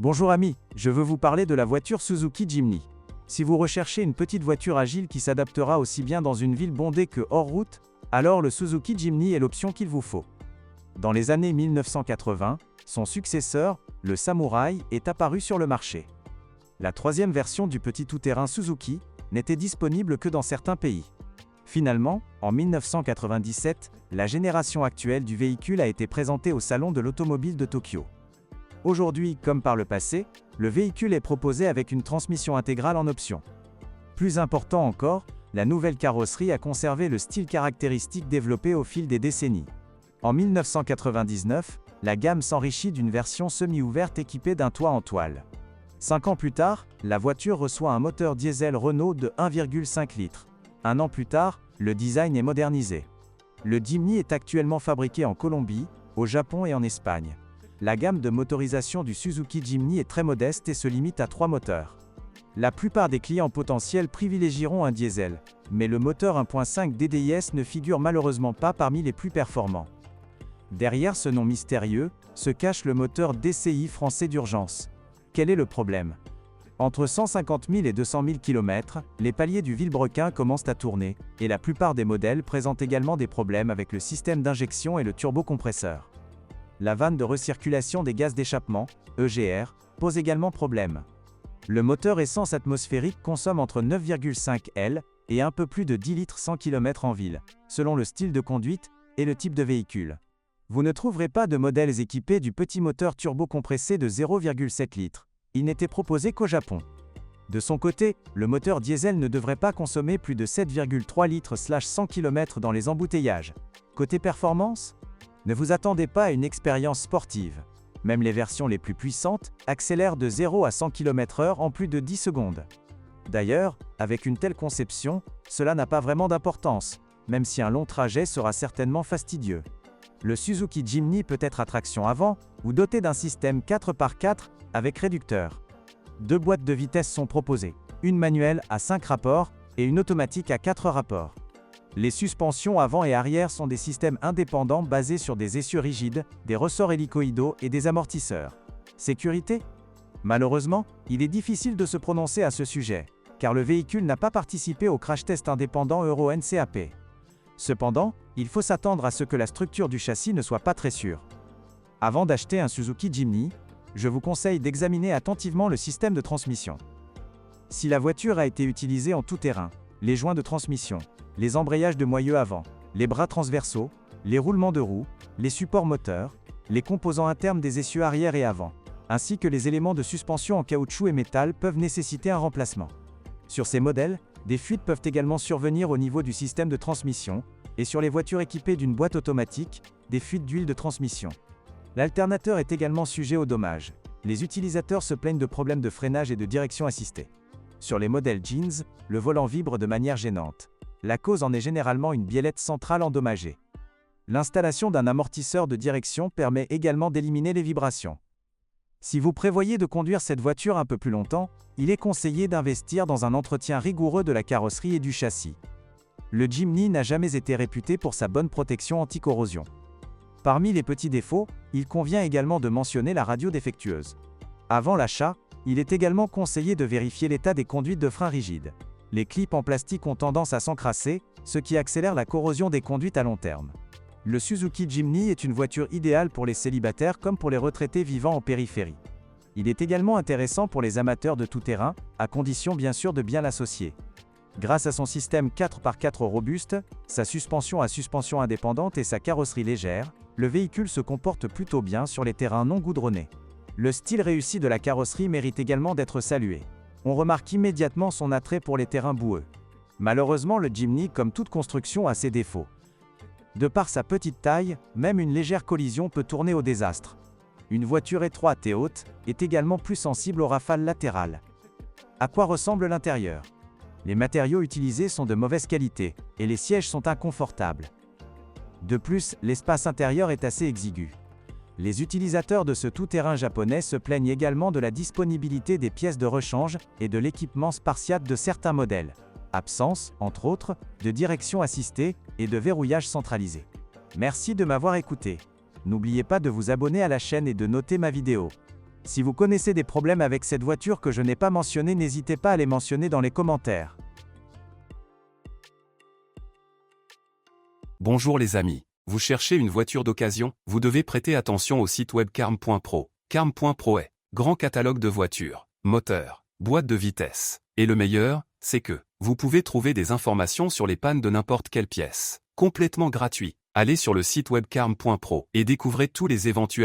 Bonjour amis, je veux vous parler de la voiture Suzuki Jimny. Si vous recherchez une petite voiture agile qui s'adaptera aussi bien dans une ville bondée que hors route, alors le Suzuki Jimny est l'option qu'il vous faut. Dans les années 1980, son successeur, le Samurai, est apparu sur le marché. La troisième version du petit tout-terrain Suzuki n'était disponible que dans certains pays. Finalement, en 1997, la génération actuelle du véhicule a été présentée au Salon de l'Automobile de Tokyo. Aujourd'hui, comme par le passé, le véhicule est proposé avec une transmission intégrale en option. Plus important encore, la nouvelle carrosserie a conservé le style caractéristique développé au fil des décennies. En 1999, la gamme s'enrichit d'une version semi-ouverte équipée d'un toit en toile. 5 ans plus tard, la voiture reçoit un moteur diesel Renault de 1,5 litres. Un an plus tard, le design est modernisé. Le Jimny est actuellement fabriqué en Colombie, au Japon et en Espagne. La gamme de motorisation du Suzuki Jimny est très modeste et se limite à 3 moteurs. La plupart des clients potentiels privilégieront un diesel, mais le moteur 1.5 DDIS ne figure malheureusement pas parmi les plus performants. Derrière ce nom mystérieux, se cache le moteur DCI français d'urgence. Quel est le problème? Entre 150 000 et 200 000 km, les paliers du vilebrequin commencent à tourner, et la plupart des modèles présentent également des problèmes avec le système d'injection et le turbocompresseur. La vanne de recirculation des gaz d'échappement, EGR, pose également problème. Le moteur essence atmosphérique consomme entre 9,5 L et un peu plus de 10 litres 100 km en ville, selon le style de conduite et le type de véhicule. Vous ne trouverez pas de modèles équipés du petit moteur turbocompressé de 0,7 litres. Il n'était proposé qu'au Japon. De son côté, le moteur diesel ne devrait pas consommer plus de 7,3 litres/100 km dans les embouteillages. Côté performance, ne vous attendez pas à une expérience sportive. Même les versions les plus puissantes accélèrent de 0 à 100 km/h en plus de 10 secondes. D'ailleurs, avec une telle conception, cela n'a pas vraiment d'importance, même si un long trajet sera certainement fastidieux. Le Suzuki Jimny peut être à traction avant, ou doté d'un système 4x4 avec réducteur. 2 boîtes de vitesses sont proposées, une manuelle à 5 rapports et une automatique à 4 rapports. Les suspensions avant et arrière sont des systèmes indépendants basés sur des essieux rigides, des ressorts hélicoïdaux et des amortisseurs. Sécurité? Malheureusement, il est difficile de se prononcer à ce sujet, car le véhicule n'a pas participé au crash test indépendant Euro NCAP. Cependant, il faut s'attendre à ce que la structure du châssis ne soit pas très sûre. Avant d'acheter un Suzuki Jimny, je vous conseille d'examiner attentivement le système de transmission. Si la voiture a été utilisée en tout terrain, les joints de transmission, les embrayages de moyeu avant, les bras transversaux, les roulements de roues, les supports moteurs, les composants internes des essieux arrière et avant, ainsi que les éléments de suspension en caoutchouc et métal peuvent nécessiter un remplacement. Sur ces modèles, des fuites peuvent également survenir au niveau du système de transmission, et sur les voitures équipées d'une boîte automatique, des fuites d'huile de transmission. L'alternateur est également sujet aux dommages. Les utilisateurs se plaignent de problèmes de freinage et de direction assistée. Sur les modèles jeans, le volant vibre de manière gênante. La cause en est généralement une biellette centrale endommagée. L'installation d'un amortisseur de direction permet également d'éliminer les vibrations. Si vous prévoyez de conduire cette voiture un peu plus longtemps, il est conseillé d'investir dans un entretien rigoureux de la carrosserie et du châssis. Le Jimny n'a jamais été réputé pour sa bonne protection anti-corrosion. Parmi les petits défauts, il convient également de mentionner la radio défectueuse. Avant l'achat, il est également conseillé de vérifier l'état des conduites de frein rigides. Les clips en plastique ont tendance à s'encrasser, ce qui accélère la corrosion des conduites à long terme. Le Suzuki Jimny est une voiture idéale pour les célibataires comme pour les retraités vivant en périphérie. Il est également intéressant pour les amateurs de tout-terrain, à condition bien sûr de bien l'associer. Grâce à son système 4x4 robuste, sa suspension à suspension indépendante et sa carrosserie légère, le véhicule se comporte plutôt bien sur les terrains non goudronnés. Le style réussi de la carrosserie mérite également d'être salué. On remarque immédiatement son attrait pour les terrains boueux. Malheureusement, le Jimny, comme toute construction, a ses défauts. De par sa petite taille, même une légère collision peut tourner au désastre. Une voiture étroite et haute est également plus sensible aux rafales latérales. À quoi ressemble l'intérieur? Les matériaux utilisés sont de mauvaise qualité, et les sièges sont inconfortables. De plus, l'espace intérieur est assez exigu. Les utilisateurs de ce tout-terrain japonais se plaignent également de la disponibilité des pièces de rechange et de l'équipement spartiate de certains modèles. Absence, entre autres, de direction assistée et de verrouillage centralisé. Merci de m'avoir écouté. N'oubliez pas de vous abonner à la chaîne et de noter ma vidéo. Si vous connaissez des problèmes avec cette voiture que je n'ai pas mentionnés, n'hésitez pas à les mentionner dans les commentaires. Bonjour les amis. Vous cherchez une voiture d'occasion? Vous devez prêter attention au site web carm.pro. Carm.pro est grand catalogue de voitures, moteurs, boîtes de vitesse. Et le meilleur, c'est que vous pouvez trouver des informations sur les pannes de n'importe quelle pièce. Complètement gratuit. Allez sur le site web carm.pro et découvrez tous les éventuels